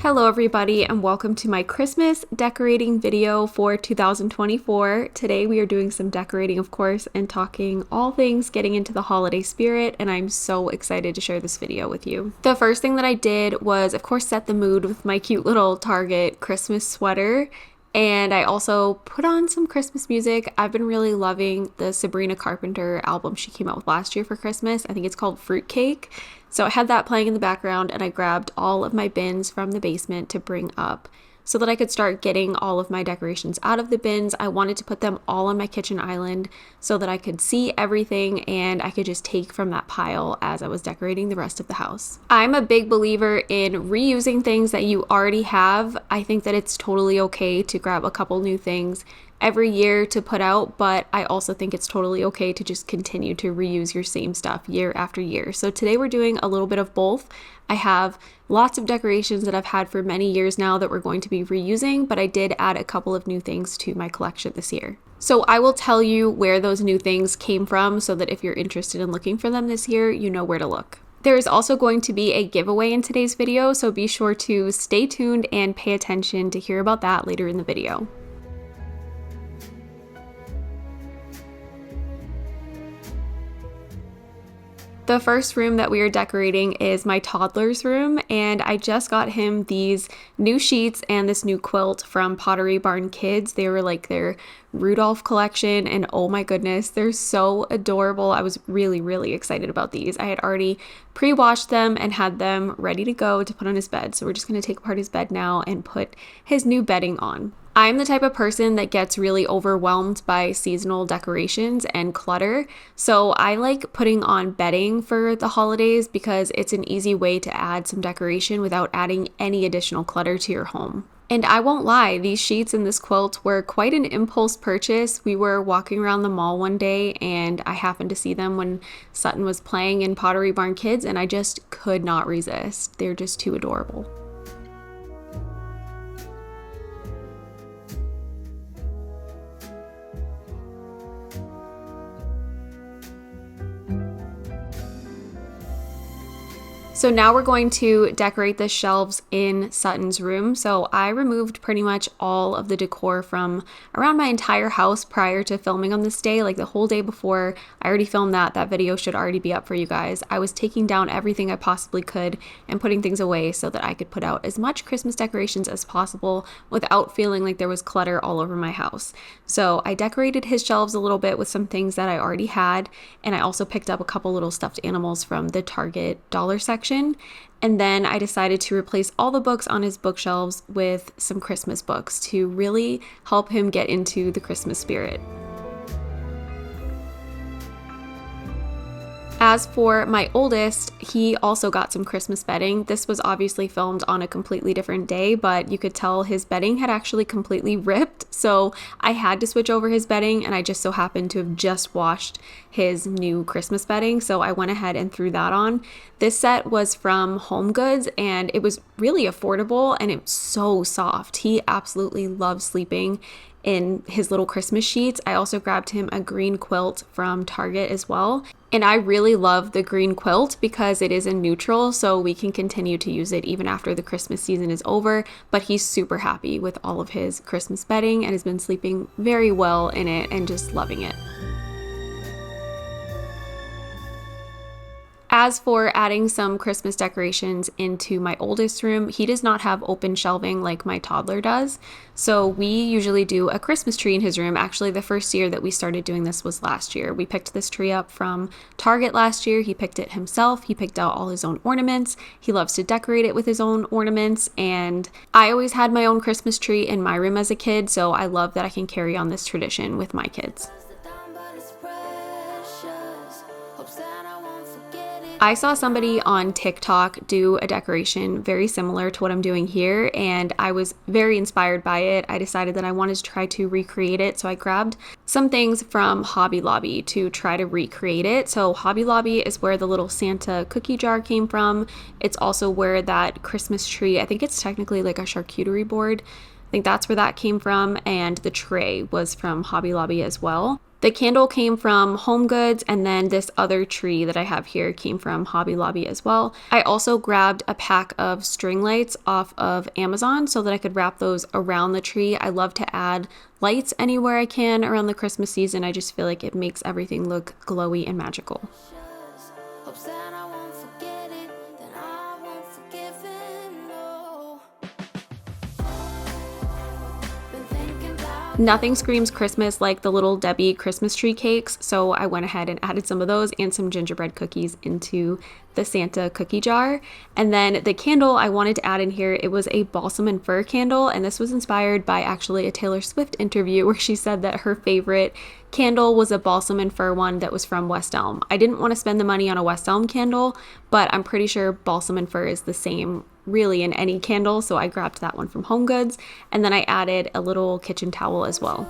Hello everybody and welcome to my Christmas decorating video for 2024. Today we are doing some decorating, of course, and talking all things getting into the holiday spirit, and I'm so excited to share this video with you. The first thing that I did was, of course, set the mood with my cute little Target Christmas sweater. And I also put on some Christmas music. I've been really loving the Sabrina Carpenter album she came out with last year for Christmas. I think it's called Fruitcake. So I had that playing in the background, and I grabbed all of my bins from the basement to bring up so that I could start getting all of my decorations out of the bins. I wanted to put them all on my kitchen island so that I could see everything and I could just take from that pile as I was decorating the rest of the house. I'm a big believer in reusing things that you already have. I think that it's totally okay to grab a couple new things every year to put out, but I also think it's totally okay to just continue to reuse your same stuff year after year. So today we're doing a little bit of both. I have lots of decorations that I've had for many years now that we're going to be reusing, but I did add a couple of new things to my collection this year. So I will tell you where those new things came from so that if you're interested in looking for them this year, you know where to look. There is also going to be a giveaway in today's video, so be sure to stay tuned and pay attention to hear about that later in the video. The first room that we are decorating is my toddler's room, and I just got him these new sheets and this new quilt from Pottery Barn Kids. They were like their Rudolph collection, and oh my goodness, they're so adorable. I was really excited about these. I had already pre-washed them and had them ready to go to put on his bed, so we're just going to take apart his bed now and put his new bedding on. I'm the type of person that gets really overwhelmed by seasonal decorations and clutter, so I like putting on bedding for the holidays because it's an easy way to add some decoration without adding any additional clutter to your home. And I won't lie, these sheets and this quilt were quite an impulse purchase. We were walking around the mall one day and I happened to see them when Sutton was playing in Pottery Barn Kids, and I just could not resist. They're just too adorable. So now we're going to decorate the shelves in Sutton's room. So I removed pretty much all of the decor from around my entire house prior to filming on this day, like the whole day before. I already filmed that. That video should already be up for you guys. I was taking down everything I possibly could and putting things away so that I could put out as much Christmas decorations as possible without feeling like there was clutter all over my house. So I decorated his shelves a little bit with some things that I already had, and I also picked up a couple little stuffed animals from the Target dollar section. And then I decided to replace all the books on his bookshelves with some Christmas books to really help him get into the Christmas spirit. As for my oldest, he also got some Christmas bedding. This was obviously filmed on a completely different day, but you could tell his bedding had actually completely ripped. So I had to switch over his bedding, and I just so happened to have just washed his new Christmas bedding. So I went ahead and threw that on. This set was from Home Goods, and it was really affordable, and it's so soft. He absolutely loves sleeping in his little Christmas sheets. I also grabbed him a green quilt from Target as well. And I really love the green quilt because it is a neutral, so we can continue to use it even after the Christmas season is over. But he's super happy with all of his Christmas bedding and has been sleeping very well in it and just loving it. As for adding some Christmas decorations into my oldest room, he does not have open shelving like my toddler does. So we usually do a Christmas tree in his room. Actually, the first year that we started doing this was last year. We picked this tree up from Target last year. He picked it himself. He picked out all his own ornaments. He loves to decorate it with his own ornaments. And I always had my own Christmas tree in my room as a kid, so I love that I can carry on this tradition with my kids. I saw somebody on TikTok do a decoration very similar to what I'm doing here, and I was very inspired by it. I decided that I wanted to try to recreate it, so I grabbed some things from Hobby Lobby to try to recreate it. So Hobby Lobby is where the little Santa cookie jar came from. It's also where that Christmas tree, I think it's technically like a charcuterie board, I think that's where that came from, and the tray was from Hobby Lobby as well. The candle came from Home Goods, and then this other tree that I have here came from Hobby Lobby as well. I also grabbed a pack of string lights off of Amazon so that I could wrap those around the tree. I love to add lights anywhere I can around the Christmas season. I just feel like it makes everything look glowy and magical. Nothing screams Christmas like the Little Debbie Christmas tree cakes, so I went ahead and added some of those and some gingerbread cookies into the Santa cookie jar. And then the candle I wanted to add in here, it was a balsam and fir candle, and this was inspired by actually a Taylor Swift interview where she said that her favorite candle was a balsam and fir one that was from West Elm. I didn't want to spend the money on a West Elm candle, but I'm pretty sure balsam and fir is the same really in any candle, so I grabbed that one from Home Goods, and then I added a little kitchen towel as well.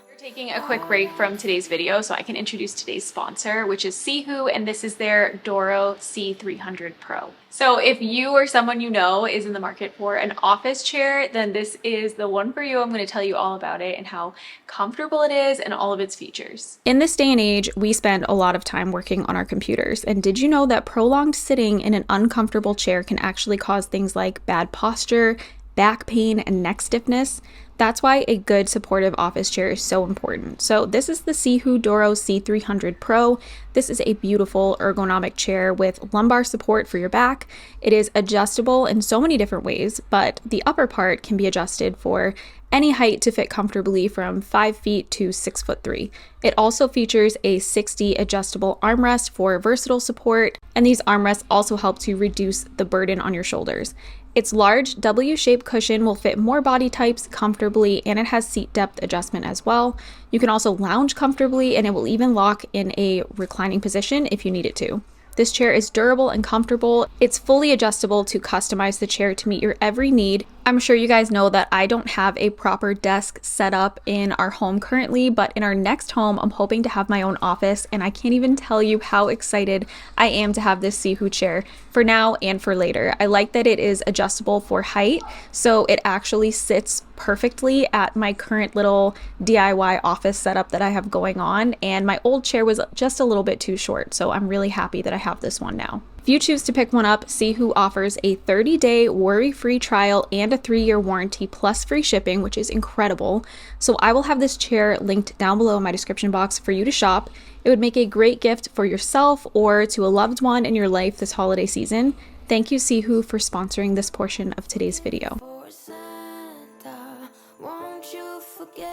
We're taking a quick break from today's video so I can introduce today's sponsor, which is Sihoo, and this is their Doro-C300 Pro. So if you or someone you know is in the market for an office chair, then this is the one for you. I'm going to tell you all about it and how comfortable it is and all of its features. In this day and age, we spend a lot of time working on our computers. And did you know that prolonged sitting in an uncomfortable chair can actually cause things like bad posture, back pain, and neck stiffness? That's why a good supportive office chair is so important. So this is the Sihoo Doro-C300 Pro. This is a beautiful ergonomic chair with lumbar support for your back. It is adjustable in so many different ways, but the upper part can be adjusted for any height to fit comfortably from 5 feet to 6'3". It also features a 60 adjustable armrest for versatile support, and these armrests also help to reduce the burden on your shoulders. Its large W-shaped cushion will fit more body types comfortably, and it has seat depth adjustment as well. You can also lounge comfortably, and it will even lock in a reclining position if you need it to. This chair is durable and comfortable. It's fully adjustable to customize the chair to meet your every need. I'm sure you guys know that I don't have a proper desk set up in our home currently, but in our next home, I'm hoping to have my own office, and I can't even tell you how excited I am to have this Sihoo chair for now and for later. I like that it is adjustable for height, so it actually sits perfectly at my current little DIY office setup that I have going on, and my old chair was just a little bit too short, so I'm really happy that I have this one now. If you choose to pick one up, Sihoo offers a 30-day worry-free trial and a 3-year warranty plus free shipping, which is incredible. So I will have this chair linked down below in my description box for you to shop. It would make a great gift for yourself or to a loved one in your life this holiday season. Thank you, Sihoo, for sponsoring this portion of today's video.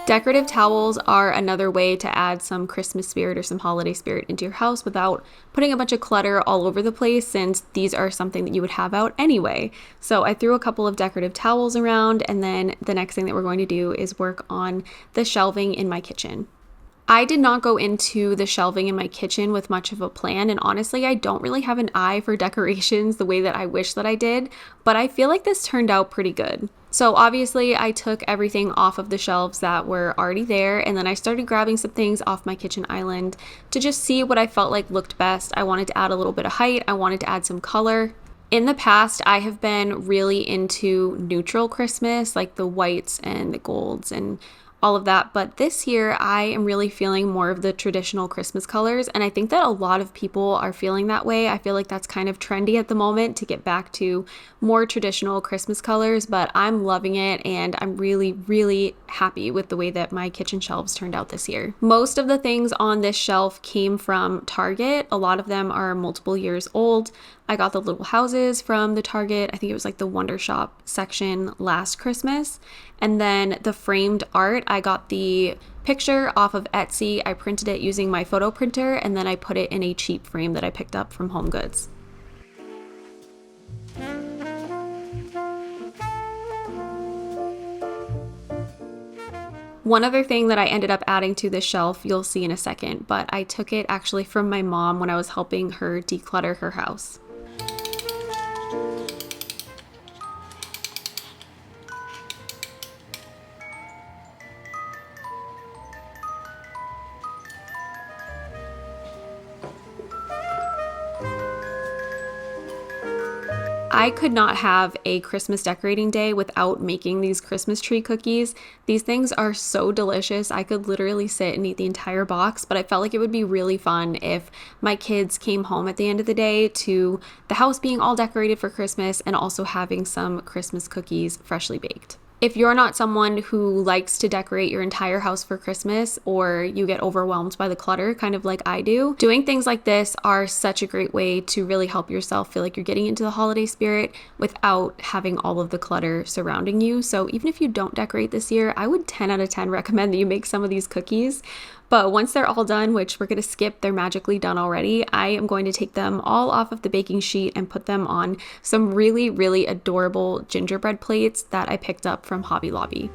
Decorative towels are another way to add some Christmas spirit or some holiday spirit into your house without putting a bunch of clutter all over the place, since these are something that you would have out anyway. So I threw a couple of decorative towels around, and then the next thing that we're going to do is work on the shelving in my kitchen. I did not go into the shelving in my kitchen with much of a plan, and honestly, I don't really have an eye for decorations the way that I wish that I did, but I feel like this turned out pretty good. So obviously, I took everything off of the shelves that were already there, and then I started grabbing some things off my kitchen island to just see what I felt like looked best. I wanted to add a little bit of height, I wanted to add some color. In the past, I have been really into neutral Christmas, like the whites and the golds and all of that, but this year I am really feeling more of the traditional Christmas colors, and I think that a lot of people are feeling that way. I feel like that's kind of trendy at the moment to get back to more traditional Christmas colors, but I'm loving it, and I'm really happy with the way that my kitchen shelves turned out this year. Most of the things on this shelf came from Target. A lot of them are multiple years old. I got the little houses from the Target, I think it was like the Wonder Shop section last Christmas. And then the framed art, I got the picture off of Etsy. I printed it using my photo printer, and then I put it in a cheap frame that I picked up from Home Goods. One other thing that I ended up adding to this shelf, you'll see in a second, but I took it actually from my mom when I was helping her declutter her house. I could not have a Christmas decorating day without making these Christmas tree cookies. These things are so delicious. I could literally sit and eat the entire box, but I felt like it would be really fun if my kids came home at the end of the day to the house being all decorated for Christmas and also having some Christmas cookies freshly baked. If you're not someone who likes to decorate your entire house for Christmas, or you get overwhelmed by the clutter, kind of like I do, doing things like this are such a great way to really help yourself feel like you're getting into the holiday spirit without having all of the clutter surrounding you. So even if you don't decorate this year, I would 10 out of 10 recommend that you make some of these cookies. But once they're all done, which we're going to skip, they're magically done already, I am going to take them all off of the baking sheet and put them on some really, really adorable gingerbread plates that I picked up from Hobby Lobby.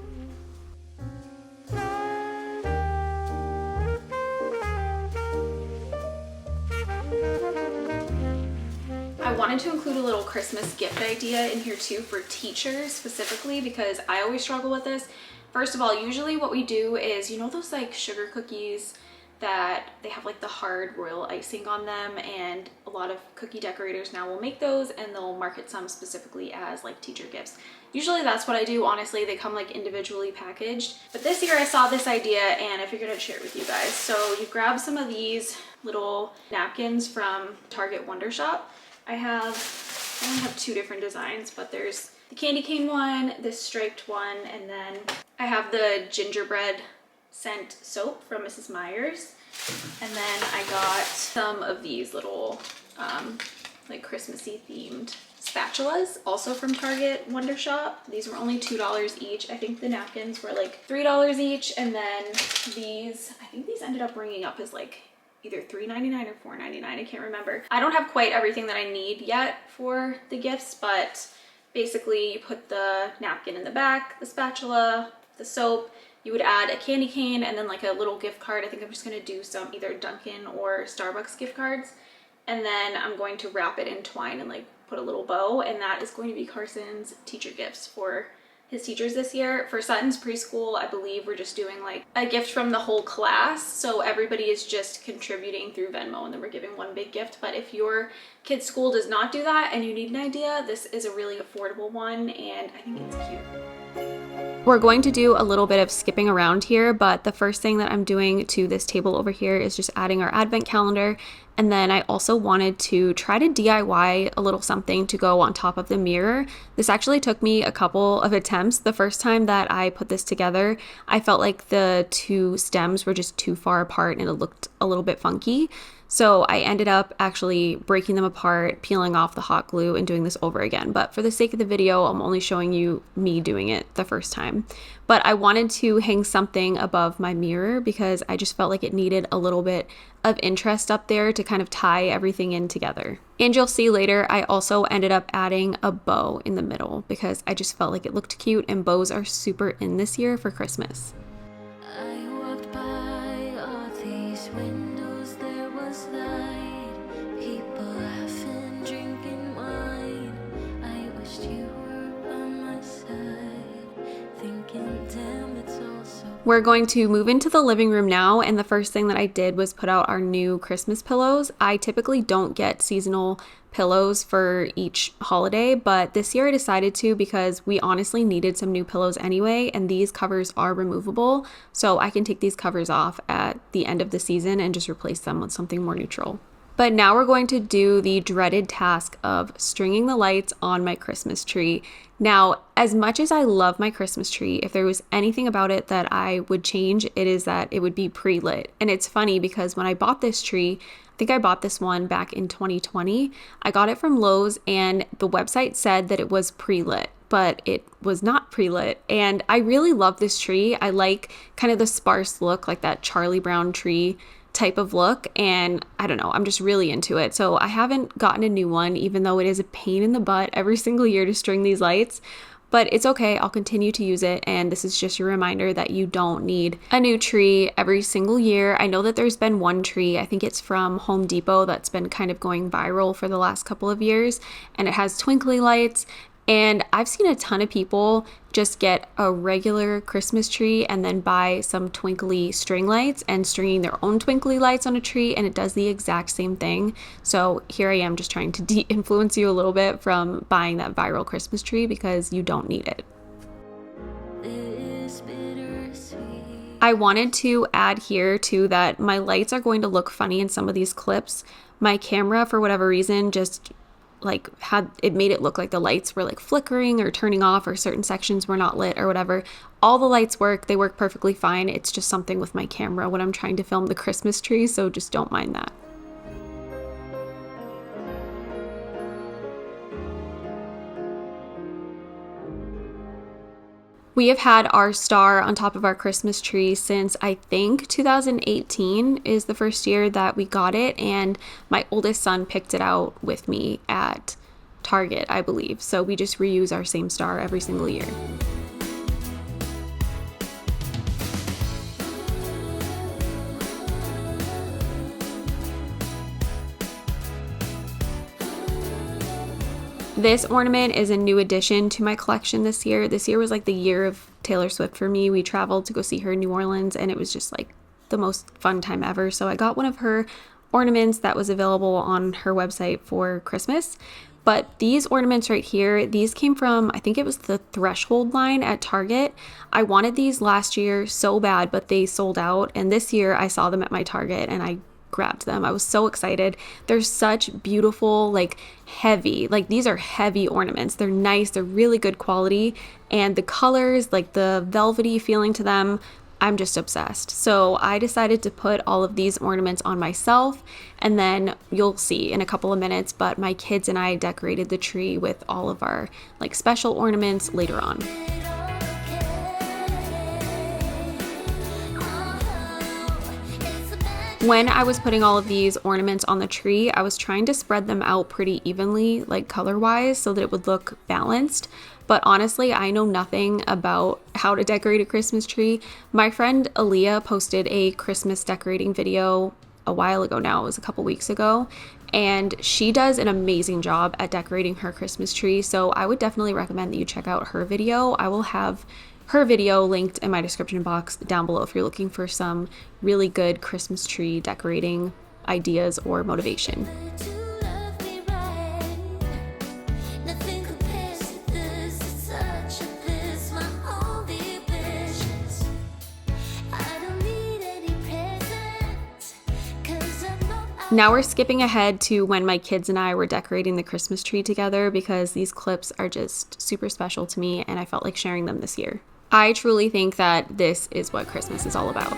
I wanted to include a little Christmas gift idea in here too for teachers specifically, because I always struggle with this. First of all, usually what we do is, you know those like sugar cookies that they have like the hard royal icing on them, and a lot of cookie decorators now will make those and they'll market some specifically as like teacher gifts. Usually that's what I do, honestly. They come like individually packaged. But this year I saw this idea and I figured I'd share it with you guys. So you grab some of these little napkins from Target Wonder Shop. I only have two different designs, but there's the candy cane one, this striped one, and then I have the gingerbread scent soap from Mrs. Meyer's. And then I got some of these little like Christmassy themed spatulas, also from Target Wonder Shop. These were only $2 each. I think the napkins were like $3 each. And then these, I think these ended up ringing up as like either $3.99 or $4.99, I can't remember. I don't have quite everything that I need yet for the gifts, but basically you put the napkin in the back, the spatula, the soap, you would add a candy cane and then like a little gift card. I think I'm just gonna do some either Dunkin' or Starbucks gift cards. And then I'm going to wrap it in twine and like put a little bow, and that is going to be Carson's teacher gifts for his teachers this year. For Sutton's preschool, I believe we're just doing like a gift from the whole class. So everybody is just contributing through Venmo and then we're giving one big gift. But if your kid's school does not do that and you need an idea, this is a really affordable one and I think it's cute. We're going to do a little bit of skipping around here, but the first thing that I'm doing to this table over here is just adding our advent calendar. And then I also wanted to try to DIY a little something to go on top of the mirror. This actually took me a couple of attempts. The first time that I put this together, I felt like the two stems were just too far apart and it looked a little bit funky. So I ended up actually breaking them apart, peeling off the hot glue, and doing this over again. But for the sake of the video, I'm only showing you me doing it the first time. But I wanted to hang something above my mirror because I just felt like it needed a little bit of interest up there to kind of tie everything in together. And you'll see later, I also ended up adding a bow in the middle because I just felt like it looked cute, and bows are super in this year for Christmas. I walked by all these windows, there was light, people laughing, drinking wine. I wished you were by my side, thinking, damn, it's all so. We're going to move into the living room now, and the first thing that I did was put out our new Christmas pillows. I typically don't get seasonal pillows for each holiday, but this year I decided to because we honestly needed some new pillows anyway, and these covers are removable, so I can take these covers off at the end of the season and just replace them with something more neutral. But now we're going to do the dreaded task of stringing the lights on my Christmas tree. Now, as much as I love my Christmas tree, if there was anything about it that I would change, it is that it would be pre-lit. And it's funny because when I bought this tree, I think I bought this one back in 2020. I got it from Lowe's and the website said that it was pre-lit, but it was not pre-lit. And I really love this tree. I like kind of the sparse look, like that Charlie Brown tree type of look, and I don't know, I'm just really into it. So I haven't gotten a new one, even though it is a pain in the butt every single year to string these lights, but it's okay. I'll continue to use it, and this is just your reminder that you don't need a new tree every single year. I know that there's been one tree, I think it's from Home Depot, that's been kind of going viral for the last couple of years, and it has twinkly lights, And I've seen a ton of people just get a regular Christmas tree and then buy some twinkly string lights and stringing their own twinkly lights on a tree, and it does the exact same thing. So here I am just trying to de-influence you a little bit from buying that viral Christmas tree because you don't need it. This bittersweet. I wanted to add here too that my lights are going to look funny in some of these clips. My camera, for whatever reason, just made it look like the lights were like flickering or turning off, or certain sections were not lit or whatever. All the lights work, they work perfectly fine. It's just something with my camera when I'm trying to film the Christmas tree, so just don't mind that. We have had our star on top of our Christmas tree since I think 2018 is the first year that we got it, and my oldest son picked it out with me at Target, I believe. So we just reuse our same star every single year. This ornament is a new addition to my collection this year. This year was like the year of Taylor Swift for me. We traveled to go see her in New Orleans, and it was just like the most fun time ever. So I got one of her ornaments that was available on her website for Christmas. But these ornaments right here, these came from, I think it was the Threshold line at Target. I wanted these last year so bad, but they sold out. And this year I saw them at my Target and I grabbed them. I was so excited. They're such beautiful, like heavy, like these are heavy ornaments. They're nice. They're really good quality. And the colors, like the velvety feeling to them, I'm just obsessed. So I decided to put all of these ornaments on myself, and then you'll see in a couple of minutes, but my kids and I decorated the tree with all of our like special ornaments later on. When I was putting all of these ornaments on the tree, I was trying to spread them out pretty evenly, like color-wise, so that it would look balanced. But honestly, I know nothing about how to decorate a Christmas tree. My friend Aaliyah posted a Christmas decorating video a while ago now. It was a couple weeks ago. And she does an amazing job at decorating her Christmas tree. So I would definitely recommend that you check out her video. I will have her video linked in my description box down below if you're looking for some really good Christmas tree decorating ideas or motivation. Now we're skipping ahead to when my kids and I were decorating the Christmas tree together because these clips are just super special to me and I felt like sharing them this year. I truly think that this is what Christmas is all about.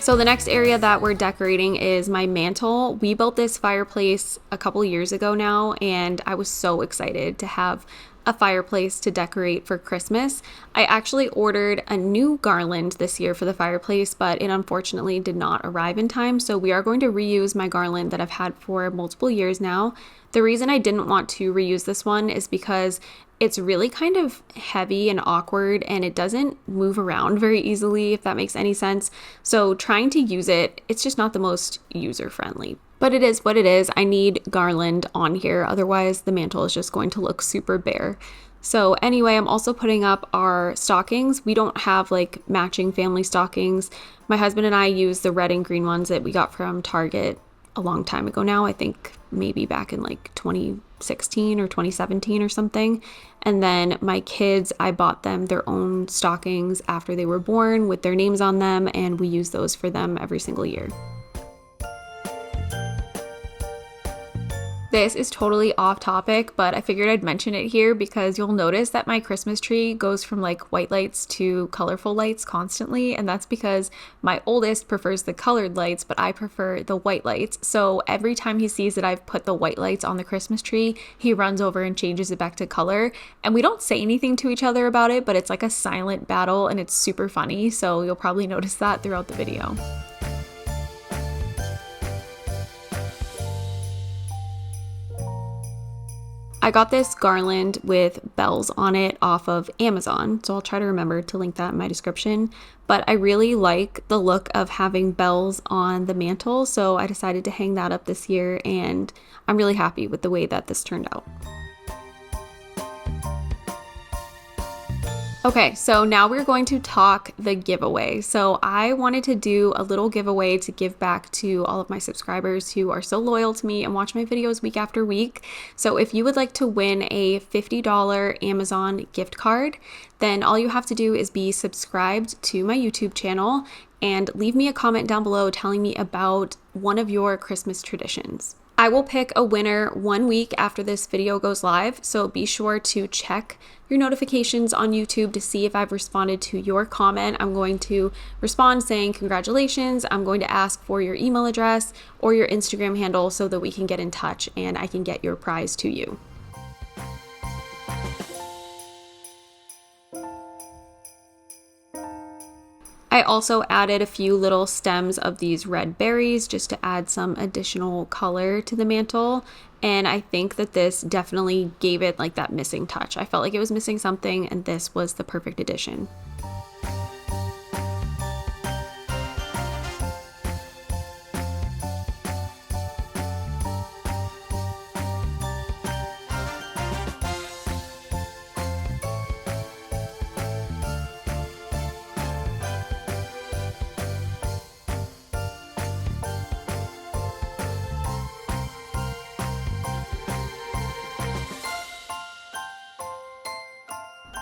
So the next area that we're decorating is my mantle. We built this fireplace a couple years ago now, and I was so excited to have a fireplace to decorate for Christmas. I actually ordered a new garland this year for the fireplace, but it unfortunately did not arrive in time. So we are going to reuse my garland that I've had for multiple years now. The reason I didn't want to reuse this one is because it's really kind of heavy and awkward and it doesn't move around very easily, if that makes any sense. So trying to use it, it's just not the most user-friendly. But it is what it is. I need garland on here, otherwise the mantle is just going to look super bare. So anyway, I'm also putting up our stockings. We don't have like matching family stockings. My husband and I use the red and green ones that we got from Target a long time ago now. I think maybe back in like 2016 or 2017 or something. And then my kids, I bought them their own stockings after they were born with their names on them, and we use those for them every single year. This is totally off topic, but I figured I'd mention it here because you'll notice that my Christmas tree goes from like white lights to colorful lights constantly, and that's because my oldest prefers the colored lights, but I prefer the white lights. So every time he sees that I've put the white lights on the Christmas tree, he runs over and changes it back to color. And we don't say anything to each other about it, but it's like a silent battle and it's super funny. So you'll probably notice that throughout the video. I got this garland with bells on it off of Amazon, so I'll try to remember to link that in my description. But I really like the look of having bells on the mantle, so I decided to hang that up this year, and I'm really happy with the way that this turned out. Okay, so now we're going to talk the giveaway. So I wanted to do a little giveaway to give back to all of my subscribers who are so loyal to me and watch my videos week after week. So if you would like to win a $50 Amazon gift card, then all you have to do is be subscribed to my YouTube channel and leave me a comment down below telling me about one of your Christmas traditions. I will pick a winner 1 week after this video goes live, so be sure to check your notifications on YouTube to see if I've responded to your comment. I'm going to respond saying congratulations. I'm going to ask for your email address or your Instagram handle so that we can get in touch and I can get your prize to you. I also added a few little stems of these red berries just to add some additional color to the mantle. And I think that this definitely gave it like that missing touch. I felt like it was missing something and this was the perfect addition.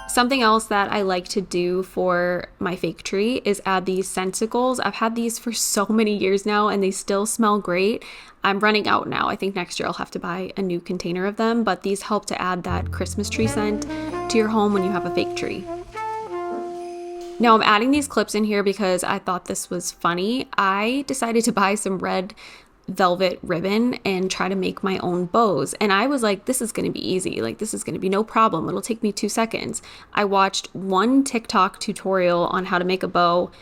Something else that I like to do for my fake tree is add these sensicles. I've had these for so many years now and they still smell great. I'm running out now. I think next year I'll have to buy a new container of them, but these help to add that Christmas tree scent to your home when you have a fake tree. Now I'm adding these clips in here because I thought this was funny. I decided to buy some red velvet ribbon and try to make my own bows, and I was like, this is going to be easy, like this is going to be no problem, it'll take me 2 seconds. I watched one TikTok tutorial on how to make a bow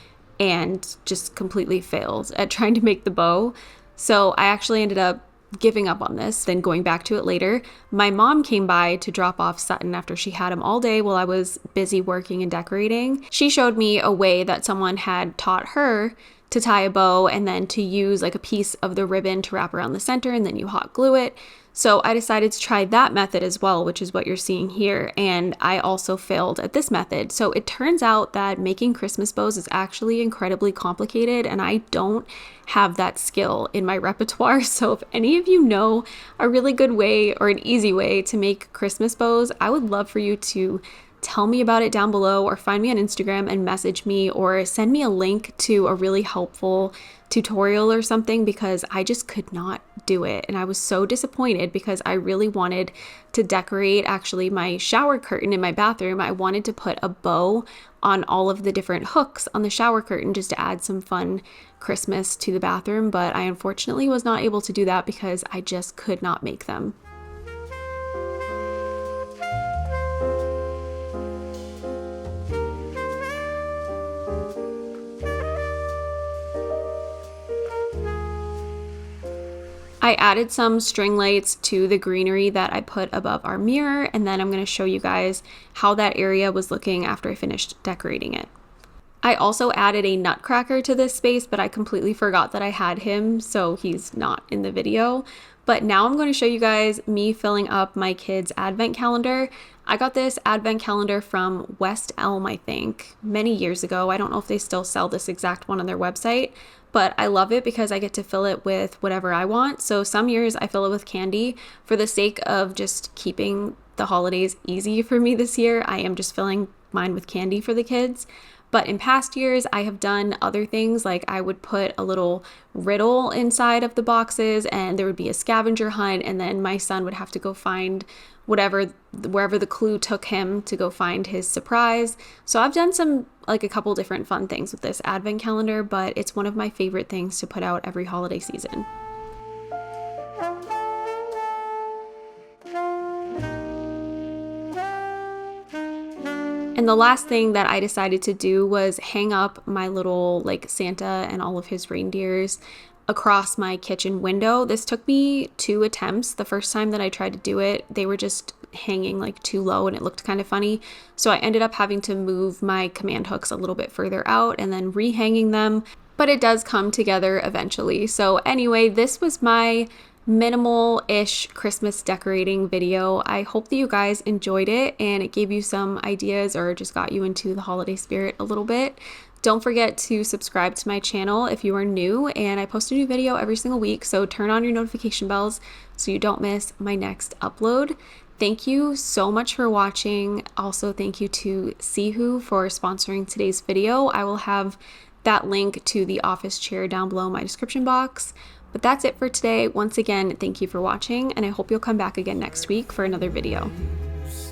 and just completely failed at trying to make the bow, so I actually ended up giving up on this, then going back to it later. My mom came by to drop off Sutton after she had him all day while I was busy working and decorating. She showed me a way that someone had taught her to tie a bow and then to use like a piece of the ribbon to wrap around the center and then you hot glue it. So I decided to try that method as well, which is what you're seeing here. And I also failed at this method. So it turns out that making Christmas bows is actually incredibly complicated and I don't have that skill in my repertoire. So if any of you know a really good way or an easy way to make Christmas bows, I would love for you to tell me about it down below or find me on Instagram and message me or send me a link to a really helpful tutorial or something, because I just could not do it. And I was so disappointed because I really wanted to decorate actually my shower curtain in my bathroom. I wanted to put a bow on all of the different hooks on the shower curtain just to add some fun Christmas to the bathroom, but I unfortunately was not able to do that because I just could not make them. I added some string lights to the greenery that I put above our mirror, and then I'm going to show you guys how that area was looking after I finished decorating it. I also added a nutcracker to this space, but I completely forgot that I had him, so he's not in the video. But now I'm going to show you guys me filling up my kids' advent calendar. I got this advent calendar from West Elm, I think, many years ago. I don't know if they still sell this exact one on their website, but I love it because I get to fill it with whatever I want. So some years I fill it with candy. For the sake of just keeping the holidays easy for me this year, I am just filling mine with candy for the kids. But in past years, I have done other things, like I would put a little riddle inside of the boxes and there would be a scavenger hunt, and then my son would have to go find wherever the clue took him to go find his surprise. So I've done some, like a couple different fun things with this advent calendar, but it's one of my favorite things to put out every holiday season. And the last thing that I decided to do was hang up my little like Santa and all of his reindeers across my kitchen window. This took me 2 attempts. The first time that I tried to do it, they were just hanging like too low and it looked kind of funny. So I ended up having to move my command hooks a little bit further out and then rehanging them. But it does come together eventually. So anyway, this was my minimal-ish Christmas decorating video. I hope that you guys enjoyed it and it gave you some ideas or just got you into the holiday spirit a little bit. Don't forget to subscribe to my channel if you are new, and I post a new video every single week, so turn on your notification bells so you don't miss my next upload. Thank you so much for watching. Also, thank you to Sihoo for sponsoring today's video. I will have that link to the office chair down below in my description box. But that's it for today. Once again, thank you for watching, and I hope you'll come back again next week for another video.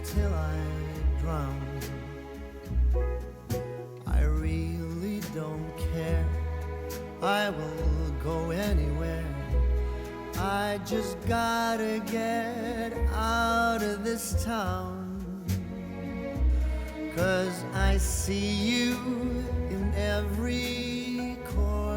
Till I drown. I really don't care. I will go anywhere. I just gotta get out of this town. 'Cause I see you in every corner.